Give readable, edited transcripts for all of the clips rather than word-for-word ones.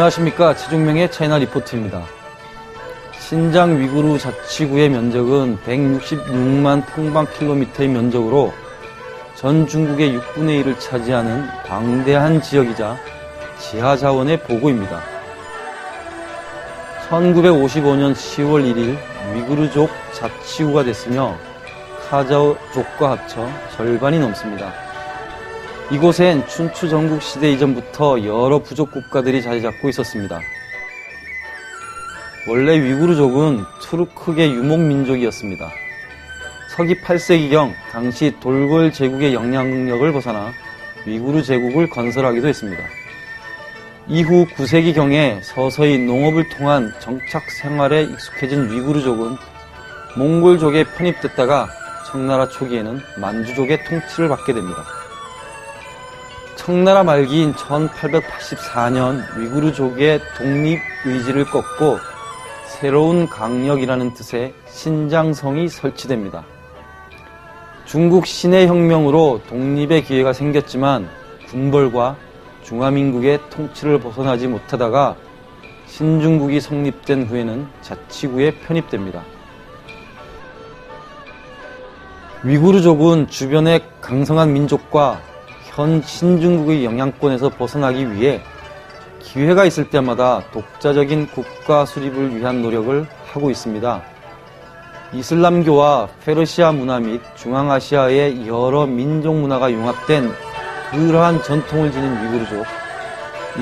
안녕하십니까. 최종명의 차이나 리포트입니다. 신장 위구르 자치구의 면적은 166만 평방킬로미터의 면적으로 전 중국의 6분의 1을 차지하는 광대한 지역이자 지하자원의 보고입니다. 1955년 10월 1일 위구르족 자치구가 됐으며 카자흐족과 합쳐 절반이 넘습니다. 이곳엔 춘추 전국시대 이전부터 여러 부족 국가들이 자리 잡고 있었습니다. 원래 위구르족은 투르크계 유목민족이었습니다. 서기 8세기경 당시 돌골 제국의 영향력을 벗어나 위구르 제국을 건설하기도 했습니다. 이후 9세기경에 서서히 농업을 통한 정착 생활에 익숙해진 위구르족은 몽골족에 편입됐다가 청나라 초기에는 만주족의 통치를 받게 됩니다. 청나라 말기인 1884년 위구르족의 독립의지를 꺾고 새로운 강력이라는 뜻의 신장성이 설치됩니다. 중국 신해혁명으로 독립의 기회가 생겼지만 군벌과 중화민국의 통치를 벗어나지 못하다가 신중국이 성립된 후에는 자치구에 편입됩니다. 위구르족은 주변의 강성한 민족과 현 신중국의 영향권에서 벗어나기 위해 기회가 있을 때마다 독자적인 국가 수립을 위한 노력을 하고 있습니다. 이슬람교와 페르시아 문화 및 중앙아시아의 여러 민족 문화가 융합된 그러한 전통을 지닌 위구르족,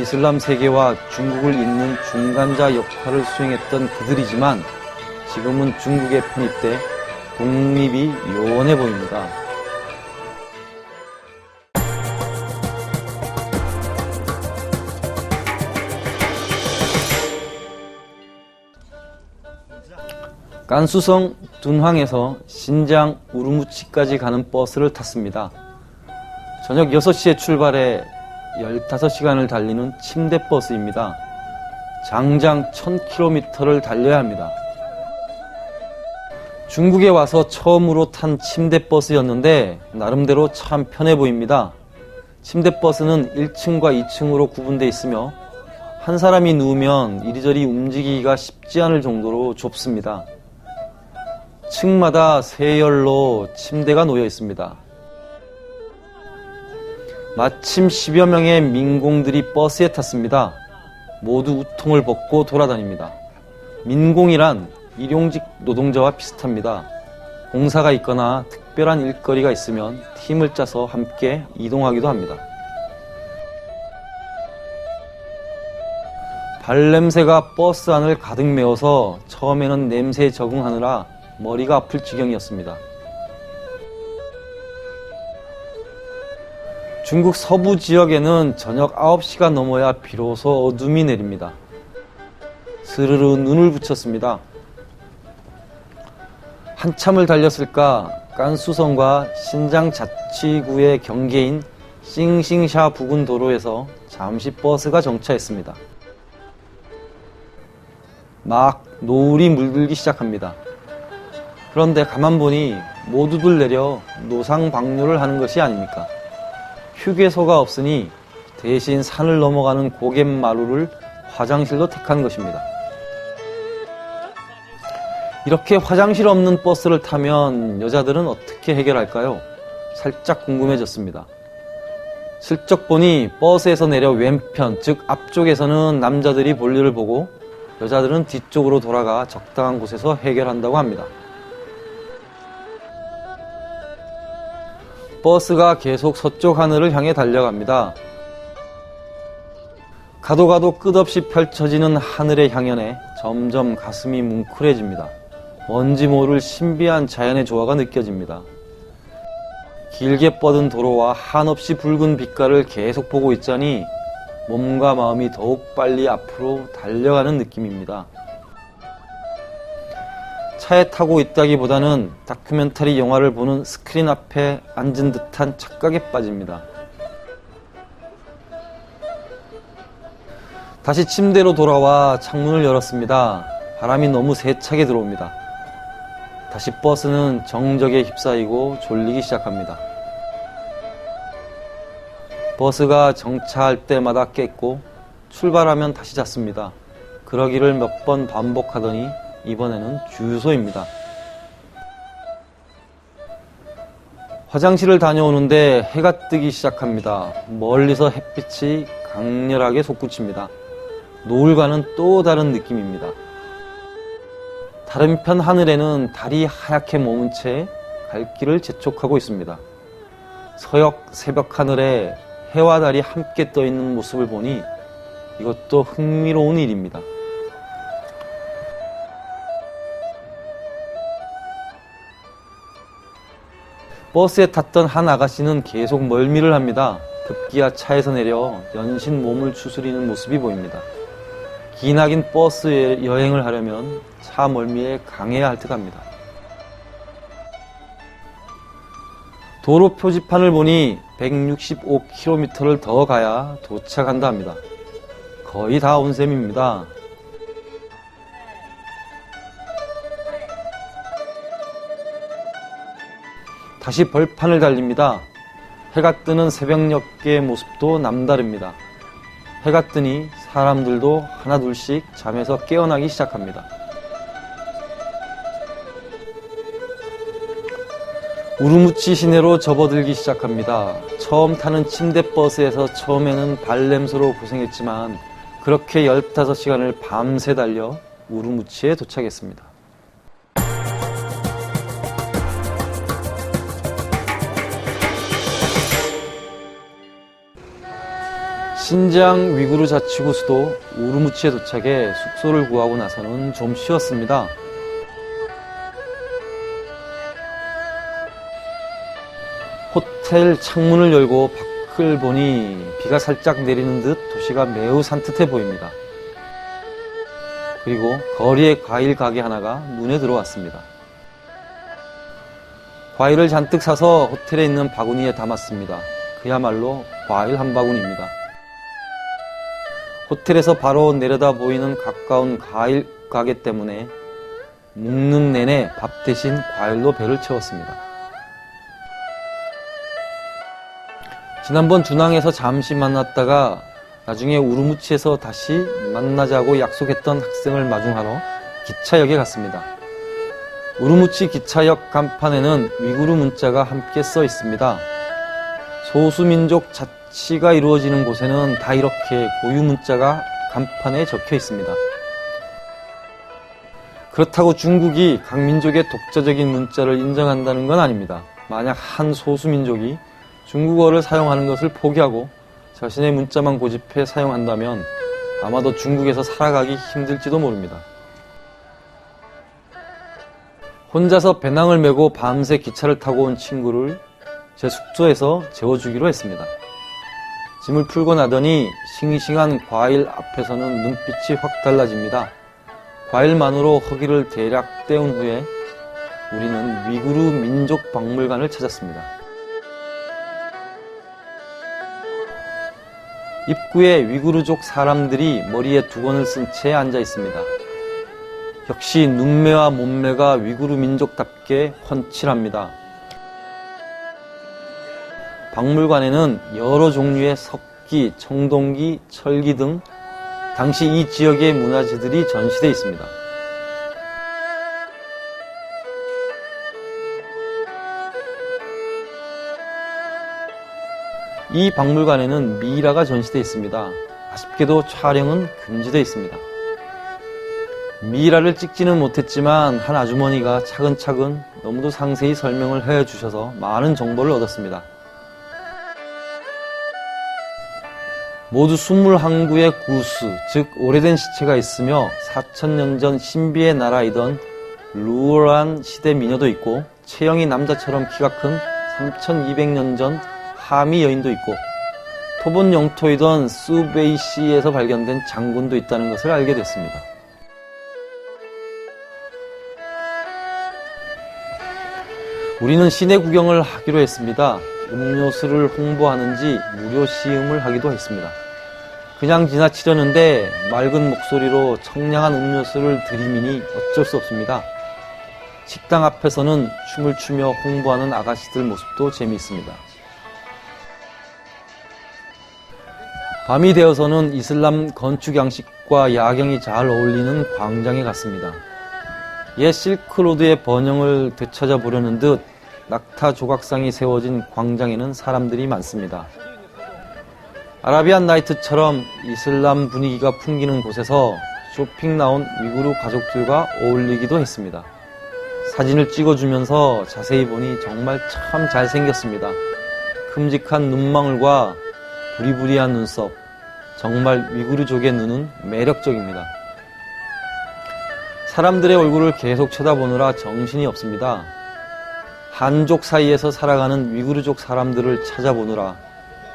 이슬람 세계와 중국을 잇는 중간자 역할을 수행했던 그들이지만 지금은 중국에 편입돼 독립이 요원해 보입니다. 깐수성 둔황에서 신장 우르무치까지 가는 버스를 탔습니다. 저녁 6시에 출발해 15시간을 달리는 침대버스입니다. 장장 1000km를 달려야 합니다. 중국에 와서 처음으로 탄 침대버스였는데 나름대로 참 편해 보입니다. 침대버스는 1층과 2층으로 구분되어 있으며 한 사람이 누우면 이리저리 움직이기가 쉽지 않을 정도로 좁습니다. 층마다 세 열로 침대가 놓여 있습니다. 마침 10여 명의 민공들이 버스에 탔습니다. 모두 우통을 벗고 돌아다닙니다. 민공이란 일용직 노동자와 비슷합니다. 공사가 있거나 특별한 일거리가 있으면 팀을 짜서 함께 이동하기도 합니다. 발냄새가 버스 안을 가득 메워서 처음에는 냄새에 적응하느라 머리가 아플 지경이었습니다. 중국 서부 지역에는 저녁 9시가 넘어야 비로소 어둠이 내립니다. 스르르 눈을 붙였습니다. 한참을 달렸을까 깐수성과 신장 자치구의 경계인 싱싱샤 부근 도로에서 잠시 버스가 정차했습니다. 막 노을이 물들기 시작합니다. 그런데 가만 보니 모두들 내려 노상방뇨를 하는 것이 아닙니까? 휴게소가 없으니 대신 산을 넘어가는 고갯마루를 화장실로 택한 것입니다. 이렇게 화장실 없는 버스를 타면 여자들은 어떻게 해결할까요? 살짝 궁금해졌습니다. 슬쩍 보니 버스에서 내려 왼편, 즉 앞쪽에서는 남자들이 볼일을 보고 여자들은 뒤쪽으로 돌아가 적당한 곳에서 해결한다고 합니다. 버스가 계속 서쪽 하늘을 향해 달려갑니다. 가도 가도 끝없이 펼쳐지는 하늘의 향연에 점점 가슴이 뭉클해집니다. 뭔지 모를 신비한 자연의 조화가 느껴집니다. 길게 뻗은 도로와 한없이 붉은 빛깔을 계속 보고 있자니 몸과 마음이 더욱 빨리 앞으로 달려가는 느낌입니다. 차에 타고 있다기보다는 다큐멘터리 영화를 보는 스크린 앞에 앉은 듯한 착각에 빠집니다. 다시 침대로 돌아와 창문을 열었습니다. 바람이 너무 세차게 들어옵니다. 다시 버스는 정적에 휩싸이고 졸리기 시작합니다. 버스가 정차할 때마다 깼고 출발하면 다시 잤습니다. 그러기를 몇 번 반복하더니 이번에는 주유소입니다. 화장실을 다녀오는데 해가 뜨기 시작합니다. 멀리서 햇빛이 강렬하게 솟구칩니다. 노을과는 또 다른 느낌입니다. 다른 편 하늘에는 달이 하얗게 머문 채 갈 길을 재촉하고 있습니다. 서역 새벽 하늘에 해와 달이 함께 떠 있는 모습을 보니 이것도 흥미로운 일입니다. 버스에 탔던 한 아가씨는 계속 멀미를 합니다. 급기야 차에서 내려 연신 몸을 추스리는 모습이 보입니다. 기나긴 버스 여행을 하려면 차 멀미에 강해야 할 듯합니다. 도로 표지판을 보니 165km를 더 가야 도착한다 합니다. 거의 다 온 셈입니다. 다시 벌판을 달립니다. 해가 뜨는 새벽녘의 모습도 남다릅니다. 해가 뜨니 사람들도 하나둘씩 잠에서 깨어나기 시작합니다. 우르무치 시내로 접어들기 시작합니다. 처음 타는 침대버스에서 처음에는 발냄새로 고생했지만 그렇게 15시간을 밤새 달려 우르무치에 도착했습니다. 신장 위구르 자치구 수도 우르무치에 도착해 숙소를 구하고 나서는 좀 쉬었습니다. 호텔 창문을 열고 밖을 보니 비가 살짝 내리는 듯 도시가 매우 산뜻해 보입니다. 그리고 거리에 과일 가게 하나가 눈에 들어왔습니다. 과일을 잔뜩 사서 호텔에 있는 바구니에 담았습니다. 그야말로 과일 한 바구니입니다. 호텔에서 바로 내려다 보이는 가까운 과일 가게 때문에 묵는 내내 밥 대신 과일로 배를 채웠습니다. 지난번 주낭에서 잠시 만났다가 나중에 우르무치에서 다시 만나자고 약속했던 학생을 마중하러 기차역에 갔습니다. 우르무치 기차역 간판에는 위구르 문자가 함께 써 있습니다. 소수민족 자치가 이루어지는 곳에는 다 이렇게 고유 문자가 간판에 적혀 있습니다. 그렇다고 중국이 각 민족의 독자적인 문자를 인정한다는 건 아닙니다. 만약 한 소수민족이 중국어를 사용하는 것을 포기하고 자신의 문자만 고집해 사용한다면 아마도 중국에서 살아가기 힘들지도 모릅니다. 혼자서 배낭을 메고 밤새 기차를 타고 온 친구를 제 숙소에서 재워주기로 했습니다. 짐을 풀고 나더니 싱싱한 과일 앞에서는 눈빛이 확 달라집니다. 과일만으로 허기를 대략 때운 후에 우리는 위구르 민족박물관을 찾았습니다. 입구에 위구르족 사람들이 머리에 두건을 쓴 채 앉아 있습니다. 역시 눈매와 몸매가 위구르 민족답게 훤칠합니다. 박물관에는 여러 종류의 석기, 청동기, 철기 등 당시 이 지역의 문화재들이 전시되어 있습니다. 이 박물관에는 미이라가 전시되어 있습니다. 아쉽게도 촬영은 금지되어 있습니다. 미이라를 찍지는 못했지만 한 아주머니가 차근차근 너무도 상세히 설명을 해주셔서 많은 정보를 얻었습니다. 모두 21구의 구스, 즉 오래된 시체가 있으며 4000년 전 신비의 나라이던 루오란 시대 미녀도 있고 체형이 남자처럼 키가 큰 3200년 전 하미 여인도 있고 토본 영토이던 수베이시에서 발견된 장군도 있다는 것을 알게 됐습니다. 우리는 시내 구경을 하기로 했습니다. 음료수를 홍보하는지 무료 시음을 하기도 했습니다. 그냥 지나치려는데 맑은 목소리로 청량한 음료수를 들이미니 어쩔 수 없습니다. 식당 앞에서는 춤을 추며 홍보하는 아가씨들 모습도 재미있습니다. 밤이 되어서는 이슬람 건축 양식과 야경이 잘 어울리는 광장에 갔습니다. 옛 실크로드의 번영을 되찾아 보려는 듯 낙타 조각상이 세워진 광장에는 사람들이 많습니다. 아라비안 나이트처럼 이슬람 분위기가 풍기는 곳에서 쇼핑 나온 위구르 가족들과 어울리기도 했습니다. 사진을 찍어주면서 자세히 보니 정말 참 잘생겼습니다. 큼직한 눈망울과 부리부리한 눈썹, 정말 위구르족의 눈은 매력적입니다. 사람들의 얼굴을 계속 쳐다보느라 정신이 없습니다. 한족 사이에서 살아가는 위구르족 사람들을 찾아보느라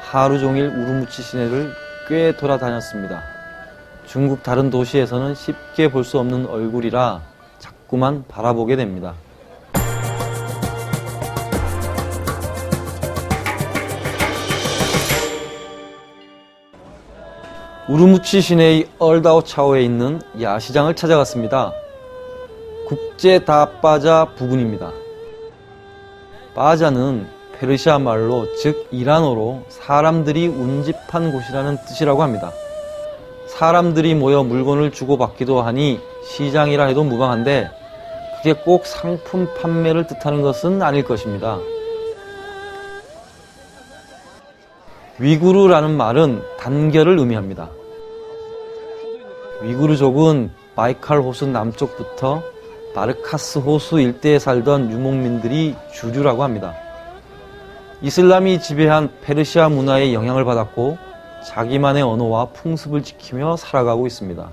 하루 종일 우르무치 시내를 꽤 돌아다녔습니다. 중국 다른 도시에서는 쉽게 볼 수 없는 얼굴이라 자꾸만 바라보게 됩니다. 우르무치 시내의 얼다오차오에 있는 야시장을 찾아갔습니다. 국제 다바자 부근입니다. 바자는 페르시아 말로 즉 이란어로 사람들이 운집한 곳이라는 뜻이라고 합니다. 사람들이 모여 물건을 주고받기도 하니 시장이라 해도 무방한데 그게 꼭 상품 판매를 뜻하는 것은 아닐 것입니다. 위구르라는 말은 단결을 의미합니다. 위구르족은 바이칼 호수 남쪽부터 바르카스 호수 일대에 살던 유목민들이 주류라고 합니다. 이슬람이 지배한 페르시아 문화에 영향을 받았고 자기만의 언어와 풍습을 지키며 살아가고 있습니다.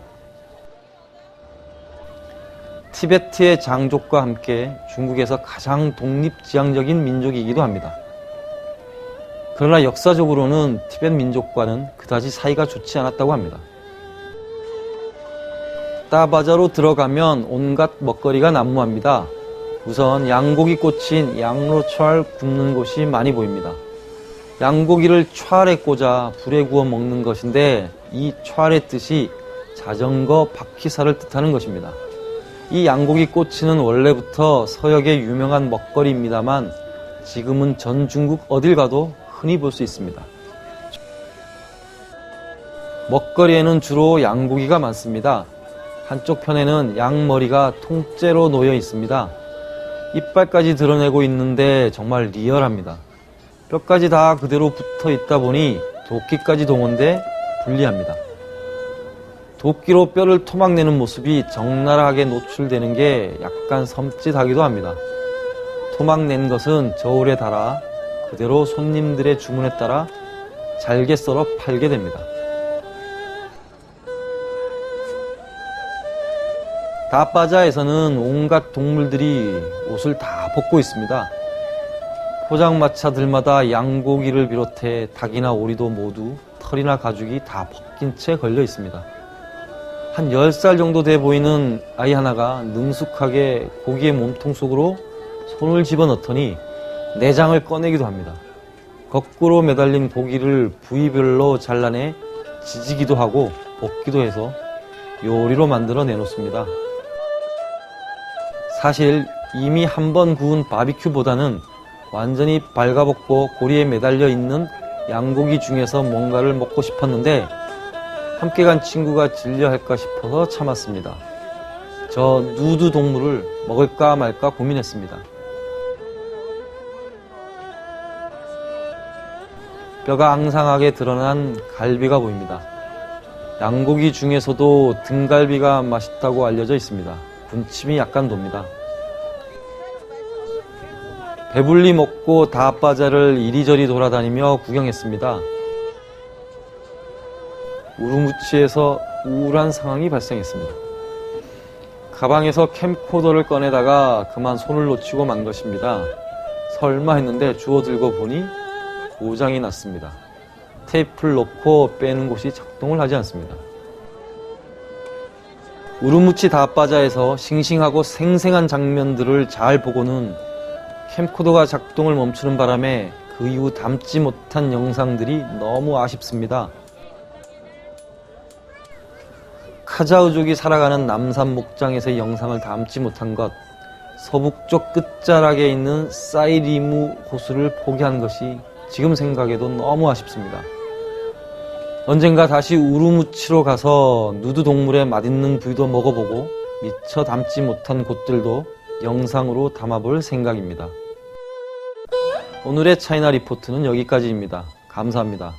티베트의 장족과 함께 중국에서 가장 독립지향적인 민족이기도 합니다. 그러나 역사적으로는 티베트 민족과는 그다지 사이가 좋지 않았다고 합니다. 다바자로 들어가면 온갖 먹거리가 난무합니다. 우선 양고기 꽂힌 양로철 굽는 곳이 많이 보입니다. 양고기를 촤알에 꽂아 불에 구워 먹는 것인데 이 촤알의 뜻이 자전거 바퀴살을 뜻하는 것입니다. 이 양고기 꼬치는 원래부터 서역의 유명한 먹거리입니다만 지금은 전 중국 어딜 가도 흔히 볼 수 있습니다. 먹거리에는 주로 양고기가 많습니다. 한쪽 편에는 양머리가 통째로 놓여 있습니다. 이빨까지 드러내고 있는데 정말 리얼합니다. 뼈까지 다 그대로 붙어 있다 보니 도끼까지 동원돼 불리합니다. 도끼로 뼈를 토막내는 모습이 적나라하게 노출되는 게 약간 섬찟하기도 합니다. 토막낸 것은 저울에 달아 그대로 손님들의 주문에 따라 잘게 썰어 팔게 됩니다. 다바자에서는 온갖 동물들이 옷을 다 벗고 있습니다. 포장마차들마다 양고기를 비롯해 닭이나 오리도 모두 털이나 가죽이 다 벗긴 채 걸려 있습니다. 한 10살 정도 돼 보이는 아이 하나가 능숙하게 고기의 몸통 속으로 손을 집어넣더니 내장을 꺼내기도 합니다. 거꾸로 매달린 고기를 부위별로 잘라내 지지기도 하고 볶기도 해서 요리로 만들어 내놓습니다. 사실 이미 한 번 구운 바비큐보다는 완전히 발가벗고 고리에 매달려 있는 양고기 중에서 뭔가를 먹고 싶었는데 함께 간 친구가 질려할까 싶어서 참았습니다. 저 누드 동물을 먹을까 말까 고민했습니다. 뼈가 앙상하게 드러난 갈비가 보입니다. 양고기 중에서도 등갈비가 맛있다고 알려져 있습니다. 군침이 약간 돕니다. 배불리 먹고 다바자를 이리저리 돌아다니며 구경했습니다. 우르무치에서 우울한 상황이 발생했습니다. 가방에서 캠코더를 꺼내다가 그만 손을 놓치고 만 것입니다. 설마 했는데 주워 들고 보니 고장이 났습니다. 테이프를 놓고 빼는 곳이 작동을 하지 않습니다. 우르무치 다바자에서 싱싱하고 생생한 장면들을 잘 보고는 캠코더가 작동을 멈추는 바람에 그 이후 담지 못한 영상들이 너무 아쉽습니다. 카자흐족이 살아가는 남산 목장에서의 영상을 담지 못한 것, 서북쪽 끝자락에 있는 사이리무 호수를 포기한 것이 지금 생각해도 너무 아쉽습니다. 언젠가 다시 우루무치로 가서 누드 동물의 맛있는 부위도 먹어보고 미처 담지 못한 곳들도 영상으로 담아볼 생각입니다. 오늘의 차이나 리포트는 여기까지입니다. 감사합니다.